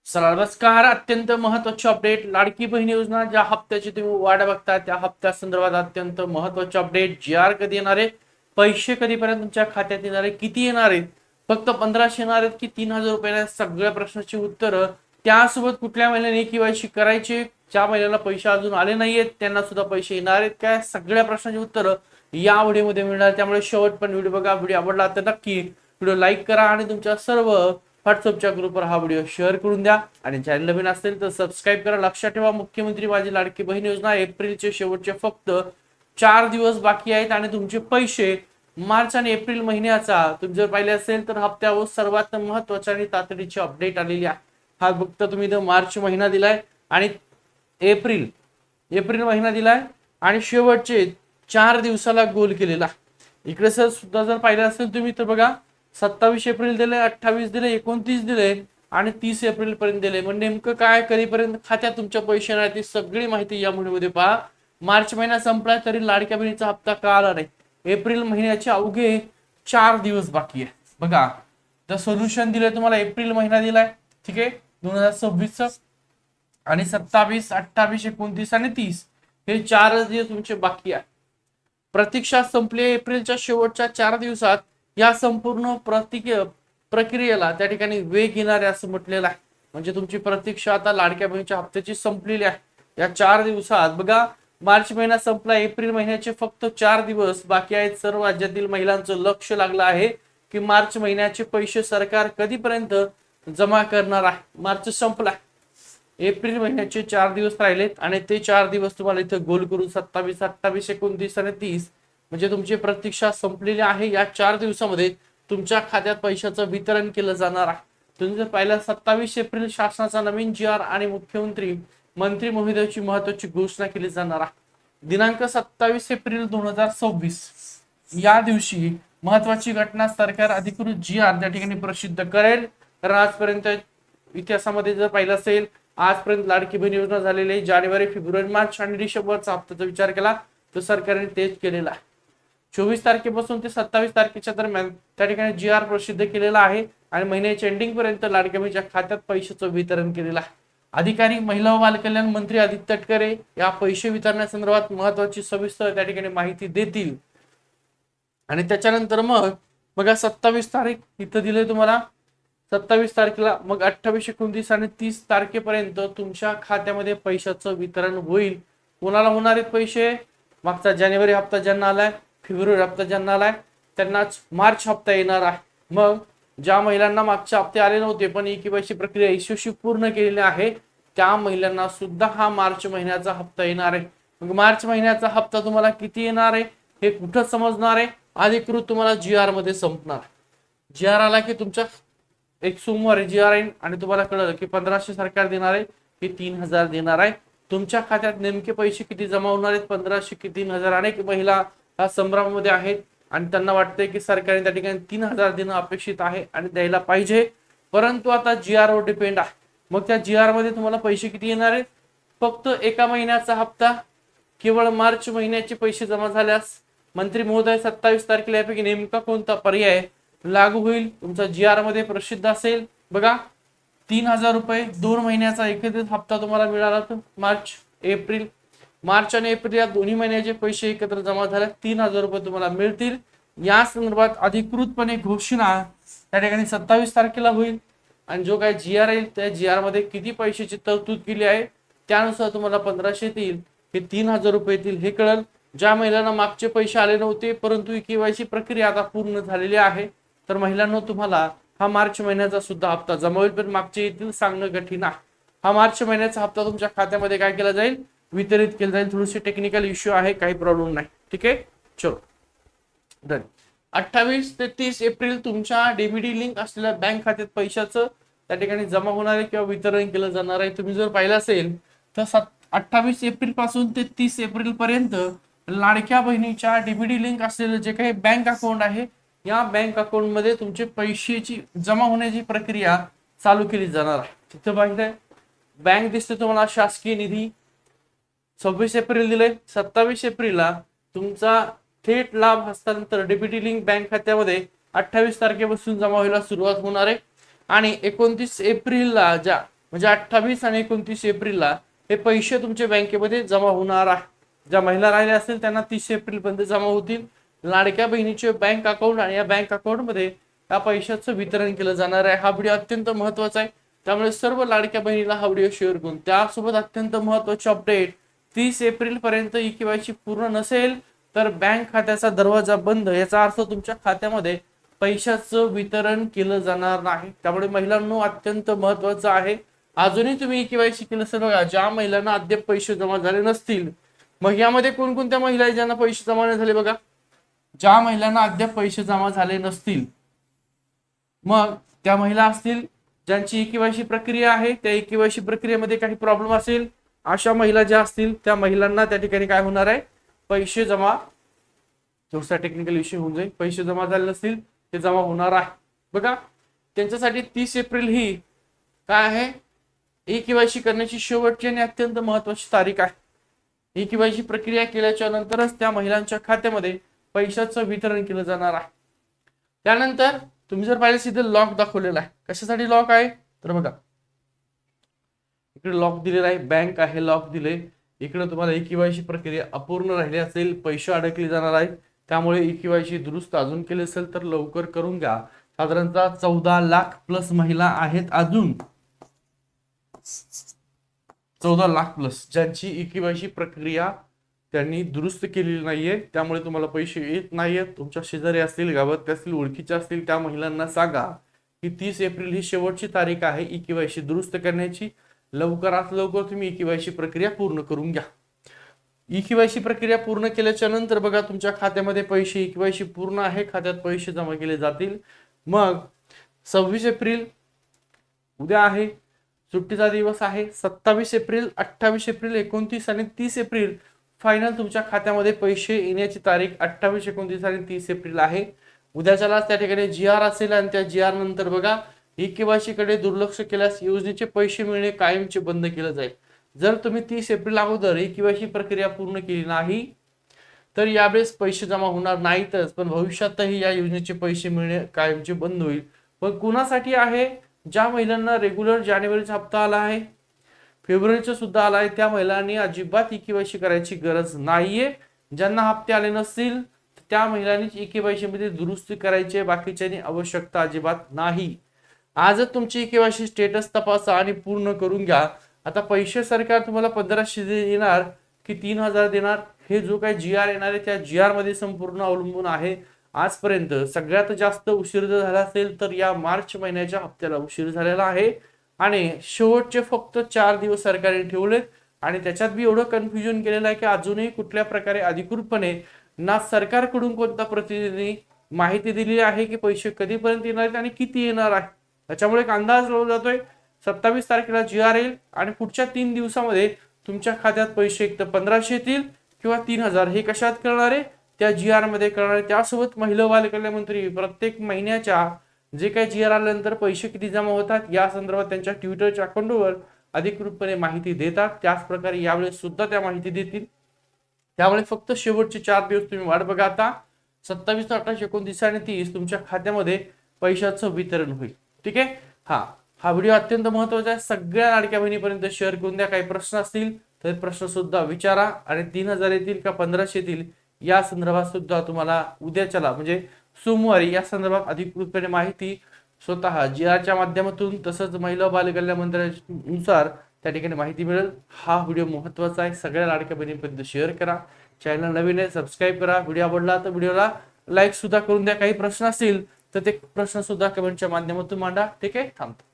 नमस्कार. अत्यंत महत्त्वाची अपडेट. लाडकी बहीण योजना ज्या हप्त्याची तुम्ही वाट बघता त्या हप्त्या संदर्भात अत्यंत महत्त्वाची अपडेट. जी आर कधी येणार आहे, पैसे कधीपर्यंत तुमच्या खात्यात येणार आहे, किती येणार आहेत, फक्त 1500 येणार आहेत की 3000 रुपये, सगळ्या प्रश्नाची उत्तरं. त्यासोबत कुठल्या महिन्याने केवायसी करायची, ज्या महिन्याला पैसे अजून आले नाहीयेत त्यांना सुद्धा पैसे येणार आहेत काय, सगळ्या प्रश्नाची उत्तरं या व्हिडिओमध्ये मिळणार. त्यामुळे शेवट पण व्हिडिओ बघा. व्हिडिओ आवडला तर नक्की व्हिडिओ लाईक करा आणि तुमच्या सर्व व्हॉट्सअपच्या ग्रुपवर हा व्हिडिओ शेअर करून द्या आणि चॅनल नवीन असेल तर सबस्क्राईब करा. लक्षात ठेवा, मुख्यमंत्री माझी लाडकी बहीण योजना एप्रिलचे शेवटचे फक्त 4 दिवस बाकी आहेत आणि तुमचे पैसे मार्च आणि एप्रिल महिन्याचा तुम्ही जर पाहिले असेल तर हप्त्यावर सर्वात महत्त्वाची आणि तातडीची अपडेट आलेली आहे. हा फक्त तुम्ही तर मार्च महिना दिलाय आणि एप्रिल एप्रिल महिना दिलाय आणि शेवटचे 4 दिवसाला गोल केलेला. इकडे सर सुद्धा जर पाहिलं असेल तुम्ही तर बघा, 27 एप्रिल दिले, 28 दिले, 29 दिले आणि 30 एप्रिल पर्यंत दिले. म्हणजे नेमकं काय कधीपर्यंत खात्यात तुमच्या पैसे नाही ती सगळी माहिती या व्हिडिओमध्ये पहा. मार्च महिना संपलाय तरी लाडक्या बहिणीचा हप्ता का आला नाही. एप्रिल महिन्याचे अवघे 4 दिवस बाकी आहे. बघा, तर सोल्युशन दिले तुम्हाला. एप्रिल महिना दिलाय, ठीक आहे, 2026 आणि 27, 28, 29 आणि 30 हे 4 दिवस तुमचे बाकी आहे. प्रतीक्षा संपली. एप्रिलच्या शेवटच्या 4 दिवसात या संपूर्ण प्रक्रियेला त्या ठिकाणी वेग येणार आहे असं म्हटलेलं आहे. म्हणजे तुमची प्रतीक्षा आता लाडक्या बहिणीच्या हप्त्याची संपलेली आहे. या 4 दिवसात बघा, मार्च महिना संपला, एप्रिल महिन्याचे फक्त 4 दिवस बाकी आहेत. सर्व राज्यातील महिलांचं लक्ष लागलं आहे की मार्च महिन्याचे पैसे सरकार कधीपर्यंत जमा करणार आहे. मार्च संपला, एप्रिल महिन्याचे 4 दिवस राहिलेत आणि ते 4 दिवस तुम्हाला इथं गोल करून 27, 28, 29 आणि 30 म्हणजे तुमची प्रतीक्षा संपलेली आहे. या 4 दिवसामध्ये तुमच्या खात्यात पैशाचं वितरण केलं जाणार आहे. तुम्ही जर पाहिलं, 27 एप्रिल शासनाचा नवीन जी आर आणि मुख्यमंत्री मंत्री महोदयाची महत्वाची घोषणा केली जाणार आहे. दिनांक 27 एप्रिल 2026 या दिवशी महत्वाची घटना, सरकार अधिकृत जी आर त्या ठिकाणी प्रसिद्ध करेल. कारण आजपर्यंत इतिहासामध्ये जर पाहिलं असेल, आजपर्यंत लाडकी बहीण योजना झालेली आहे. जानेवारी, फेब्रुवारी, मार्च आणि डिसेंबरचा हप्त्याचा विचार केला तर सरकारने तेच केलेला आहे. 24 तारखेपासून ते 27 तारखेच्या दरम्यान त्या ठिकाणी जी आर प्रसिद्ध केलेला आहे आणि महिन्याच्या एंडिंग पर्यंत लाडक्या बहिणीच्या खात्यात पैशाचं वितरण केलेलं आहे. अधिकारी महिला व बालकल्याण मंत्री आदित्य तटकरे या पैसे वितरणासंदर्भात महत्वाची सविस्तर त्या ठिकाणी माहिती देतील. आणि त्याच्यानंतर मग बघा, 27 तारीख इथं दिले तुम्हाला. 27 तारखेला मग 28, 29 आणि 30 तारखेपर्यंत तुमच्या खात्यामध्ये पैशाचं वितरण होईल. कोणाला होणार आहेत पैसे? मागचा जानेवारी हप्ता ज्यांना आलाय, फेब्रुवारी हप्ता ज्यांना आलाय त्यांनाच मार्च हप्ता येणार आहे. मग ज्या महिलांना मागचे हप्ते आले नव्हते पण ई-केवायसी प्रक्रिया यशस्वी पूर्ण केलेली आहे त्या महिलांना सुद्धा हा मार्च महिन्याचा हप्ता येणार आहे. मग मार्च महिन्याचा हप्ता तुम्हाला किती येणार आहे हे कुठं समजणार आहे? अधिकृत तुम्हाला जी आर मध्ये संपणार. जी आर आला की तुमच्या एक सोमवारी जी आर येईल आणि तुम्हाला कळलं की 1500 सरकार देणार आहे की 3000 देणार आहे. तुमच्या खात्यात नेमके पैसे किती जमा होणार आहेत, 1500 की 3000? अनेक महिला या संभ्रमामध्ये आहेत आणि त्यांना वाटतंय की सरकारने त्या ठिकाणी 3000 देणं अपेक्षित आहे आणि द्यायला पाहिजे. परंतु आता जी आर वर डिपेंड आहे. मग त्या जी आर मध्ये तुम्हाला पैसे किती येणार आहेत? फक्त एका महिन्याचा हप्ता. केवळ मार्च महिन्याचे पैसे जमा झाल्यास मंत्री महोदय 27 तारखेला यापैकी नेमका कोणता पर्याय लागू होईल तुमचा जी आर मध्ये प्रसिद्ध असेल. बघा, 3000 रुपये 2 महिन्याचा एकत्रित हप्ता तुम्हाला मिळाला तर मार्च आणि एप्रिल या दोन्ही महिन्याचे पैसे एकत्र जमा झाले 3000 रुपये तुम्हाला मिळतील. या संदर्भात अधिकृतपणे घोषणा त्या ठिकाणी 27 तारखेला होईल आणि जो काय जी आर येईल त्या जी आर मध्ये किती पैशाची तरतूद केली आहे त्यानुसार तुम्हाला 1500 येतील हे 3000 रुपये येतील हे कळेल. ज्या महिलांना मागचे पैसे आले नव्हते परंतु ई-केवायसी प्रक्रिया आता पूर्ण झालेली आहे तर महिलांना तुम्हाला हा मार्च महिन्याचा सुद्धा हप्ता जमा होईल. पण मागचे येतील सांगणं कठीण आहे. हा मार्च महिन्याचा हप्ता तुमच्या खात्यामध्ये काय केला जाईल? वितरित केला जाईल. थोडीशी टेक्निकल इश्यू आहे, काही प्रॉब्लेम नाही. ठीक आहे, चलो डन. 28 ते 30 एप्रिल तुमच्या डीबीडी लिंक असलेल्या बँक खात्यात पैशाचं त्या ठिकाणी जमा होणार आहे किंवा वितरण केलं जाणार आहे. तुम्ही जर पाहिलं असेल तर 28 एप्रिल पासून ते 30 एप्रिल पर्यंत लाडक्या बहिणीच्या डीबीडी लिंक असलेलं जे काही बँक अकाउंट आहे या बँक अकाउंट मध्ये तुमचे पैशाची जमा होण्याची प्रक्रिया चालू केली जाणार आहे. तिथं पाहिजे बँक दिसते तुम्हाला, शासकीय निधी 26 एप्रिल दिले. 27 एप्रिलला तुमचा थेट लाभ हस्तांतर डीबीटी लिंक बँक खात्यामध्ये 28 तारखेपासून जमा व्हायला सुरुवात होणार आहे आणि 29 एप्रिलला ज्या म्हणजे 28 आणि 29 एप्रिलला हे पैसे तुमच्या बँकेमध्ये जमा होणार आहे. ज्या महिला राहिल्या असतील त्यांना 30 एप्रिल पर्यंत जमा होतील लाडक्या बहिणीचे बँक अकाउंट, आणि या बँक अकाउंट मध्ये या पैशाचं वितरण केलं जाणार आहे. हा व्हिडिओ अत्यंत महत्वाचा आहे, त्यामुळे सर्व लाडक्या बहिणीला हा व्हिडिओ शेअर करून. त्यासोबत अत्यंत महत्वाचे अपडेट, 30 एप्रिल पर्यंत ई-केवायसी पूर्ण नसेल तर बँक खात्याचा दरवाजा बंद. याचा अर्थ तुमच्या खात्यामध्ये पैशाचं वितरण केलं जाणार नाही. त्यामुळे महिलांनो अत्यंत महत्वाचं आहे, अजूनही तुम्ही ई-केवायसी केलं असेल बघा. ज्या महिलांना अद्याप पैसे जमा झाले नसतील, मग यामध्ये कोणकोणत्या महिला आहेत ज्यांना पैसे जमा नाही झाले बघा. ज्या महिलांना अद्याप पैसे जमा झाले नसतील, मग त्या महिला असतील ज्यांची ई-केवायसी प्रक्रिया आहे, त्या ई-केवायसी प्रक्रियेमध्ये काही प्रॉब्लेम असेल, अशा महिला ज्या असतील त्या महिलांना त्या ठिकाणी काय होणार आहे, पैसे जमा, थोडासा टेक्निकल इश्यू होऊन जाईल, पैसे जमा झाले नसतील ते जमा होणार आहे बघा. त्यांच्यासाठी 30 एप्रिल ही काय आहे, ई-केवायसी करण्याची शेवटची आणि अत्यंत महत्वाची तारीख आहे. ई-केवायसी प्रक्रिया केल्याच्या नंतरच त्या महिलांच्या खात्यामध्ये पैशाचं वितरण केलं जाणार आहे. त्यानंतर तुम्ही जर पाहिलं सिधे लॉक दाखवलेला आहे. कशासाठी लॉक आहे तर बघा, इकडे लॉक दिलेला आहे, बँक आहे, लॉक दिले. इकडे तुम्हाला ई-केवायसी प्रक्रिया अपूर्ण राहिली असेल, पैसे अडकले जाणार आहेत, त्यामुळे ई-केवायसी दुरुस्त अजून केले असेल तर लवकर करून घ्या. साधारणतः 14 लाख प्लस महिला आहेत, अजून 14 लाख प्लस ज्यांची ई-केवायसी प्रक्रिया त्यांनी दुरुस्त केलेली नाहीये, त्यामुळे तुम्हाला पैसे येत नाहीयेत. तुमच्या शेजारी असतील, गावात असतील, ओळखीचे असतील, त्या महिलांना सांगा की 30 एप्रिल ही शेवटची तारीख आहे ई-केवायसी दुरुस्त करण्याची. लवकरात लवकर तुम्ही ई-केवायसी प्रक्रिया पूर्ण करून घ्या. ई-केवायसी प्रक्रिया पूर्ण केल्याच्या नंतर बघा तुमच्या खात्यामध्ये पैसे, ई-केवायसी पूर्ण आहे, खात्यात पैसे जमा केले जातील. मग 26 एप्रिल उद्या आहे, सुट्टीचा दिवस आहे. 27 एप्रिल, 28 एप्रिल, 29 आणि 30 एप्रिल फायनल तुमच्या खात्यामध्ये पैसे येण्याची तारीख 28, 29 आणि 30 एप्रिल आहे. उद्याच्याला त्या ठिकाणी जी-आर असेल, आणि त्या जी-आर नंतर बघा ई-केवायसी कडे दुर्लक्ष केल्यास योजनेचे पैसे मिळणे कायमचे बंद केलं जाईल. जर तुम्ही 30 एप्रिल अगोदर ई-केवायसी प्रक्रिया पूर्ण केली नाही तर यावेळेस पैसे जमा होणार नाहीतच, पण भविष्यातही या योजनेचे पैसे मिळणे कायमचे बंद होईल. पण कुणासाठी आहे, ज्या महिलांना रेग्युलर जानेवारीचा हप्ता आला आहे, फेब्रुवारीचा सुद्धा आला आहे, त्या महिलांनी अजिबात ई-केवायसी करायची गरज नाहीये. ज्यांना हप्ते आले नसतील त्या महिलांनी ई-केवायसी मध्ये दुरुस्ती करायची, बाकीच्यांनी आवश्यकता अजिबात नाही. आजच तुमची ई-केवायसी स्टेटस तपासा आणि पूर्ण करून घ्या. आता पैसे सरकार तुम्हाला 1500 देणार की 3000 देणार, हे जो काही जी-आर येणार आहे त्या जी-आर मध्ये संपूर्ण अवलंबून आहे. आजपर्यंत सगळ्यात जास्त उशीर जर झाला असेल तर या मार्च महिन्याच्या हप्त्याला उशीर झालेला आहे, आणि शेवटचे फक्त 4 दिवस सरकारने ठेवलेत, आणि त्याच्यात बी एवढं कन्फ्युजन केलेलं आहे की अजूनही कुठल्या प्रकारे अधिकृतपणे ना सरकारकडून कोणता प्रतिनिधी माहिती दिली आहे की पैसे कधीपर्यंत येणार आहेत आणि किती येणार आहे. त्याच्यामुळे एक अंदाज लावला जातोय 27 तारखेला जी-आर येईल, आणि पुढच्या 3 दिवसामध्ये तुमच्या खात्यात पैसे एक तर 1500 येतील किंवा 3000. हे कशात करणार आहे, त्या जी-आर मध्ये करणार आहे. त्यासोबत महिला व बालकल्याण मंत्री प्रत्येक महिन्याच्या जे काही जी-आर आल्यानंतर पैसे किती जमा होतात या संदर्भात त्यांच्या ट्विटरच्या अकाउंटवर अधिकृतपणे माहिती देतात. त्याच प्रकारे यावेळेस सुद्धा त्या माहिती देतील. त्यामुळे फक्त शेवटचे 4 दिवस तुम्ही वाट बघा. आता 27, 28, 29 आणि 30 तुमच्या खात्यामध्ये पैशाचं वितरण होईल. ठीक आहे. हा व्हिडिओ अत्यंत महत्वाचा आहे, सगळ्या लाडक्या बहिणीपर्यंत शेअर करून द्या. काही प्रश्न असतील तर प्रश्न सुद्धा विचारा, आणि 3000 येतील का 1500 येतील या संदर्भात सुद्धा तुम्हाला उद्याच्याला म्हणजे सोमवारी या संदर्भात अधिकृतपणे माहिती स्वतः जी-आरच्या माध्यमातून तसंच महिला व बालकल्याण मंत्र्यानुसार त्या ठिकाणी माहिती मिळेल. हा व्हिडिओ महत्वाचा आहे, सगळ्या लाडक्या बहिणीपर्यंत शेअर करा. चॅनल नवीन आहे सबस्क्राईब करा. व्हिडिओ आवडला तर व्हिडिओला लाईक सुद्धा करून द्या. काही प्रश्न असतील तर ते प्रश्न सुद्धा कमेंटच्या माध्यमातून मांडा. ठीक आहे, थांबतो.